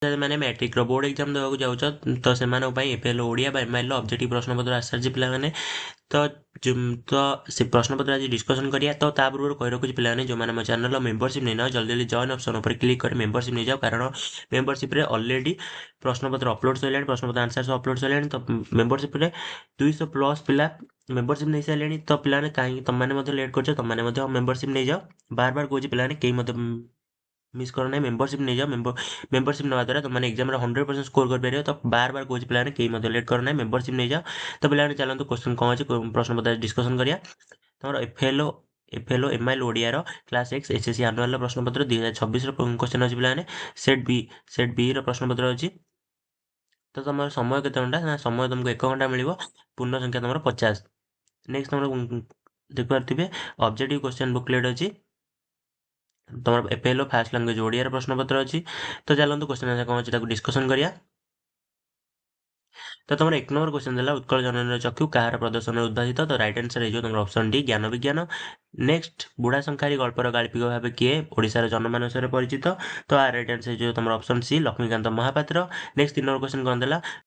मैंने matric board exam देवाक जाऊच तो से एफएल ओडिया एमआईएल ऑब्जेक्टिव प्रश्नपत्र आसार पे तो तो से प्रश्नपत्र आज डिस्कसन करिया तो ता पूर्व कही रखुच्छी पे जो मैंने मो चैनल मेंबरशिप नहीं ना जल्दी जल्दी जॉइन ऑप्शन पर क्लिक कर मेंबरशिप नहीं जाओ कारण मेंबरशिप रे ऑलरेडी प्रश्नपत्र अपलोड सर प्रश्नपत्र आंसर अपलोड सर तो मेंबरशिप रे 200 प्लस पिला मेंबरशिप नहीं सारे तो पे कहीं तुम मैंने लेट कर तुम मैंने मेंबरशिप नहीं जाओ बार बार कौन पे कहीं मिस करो ना मेंबरशिप नहीं जाओ मेंबरशिप ना द्वारा तुमने एग्जाम 100% स्कोर कर पार तो बार बार कौन पे कहीं लेट करो ना मेंबरशिप नहीं जाओ तो पे चलते क्वेश्चन कौन अच्छे प्रश्न पत्र डिस्कसन करिया तुम FLO MIL Odia class x SSC annual प्रश्नपत्र 2026 क्वेश्चन अच्छी पे सेट बी प्रश्नपत्र अच्छी तो तुम समय केते घंटा ना समय तुमको 1 घंटा मिल पूर्ण संख्या तुम 50 नेक्स्ट तुम देखिए ऑब्जेक्टिव क्वेश्चन बुकलेट अच्छी तुम एफएलओ फास्ट लैंग्वेज ओडिया प्रश्नपत्र अच्छी तो चलते क्वेश्चन आंसर कौन अच्छी डिस्कसन करिया तो तुम 1 नंबर क्वेश्चन देला उत्कल जननी चक्षु कहार प्रदर्शन उद्भाषित तो रईट आंसर हो तुम ऑप्शन डी ज्ञान विज्ञान नेक्स्ट बुढ़ा शंखारी गल्पर गाल्पिक भाव किए ओडार जनमानस परिचित तो आर रईट आंसर हो तुम option C Laxmikant Mohapatra next 3 number question कौन देला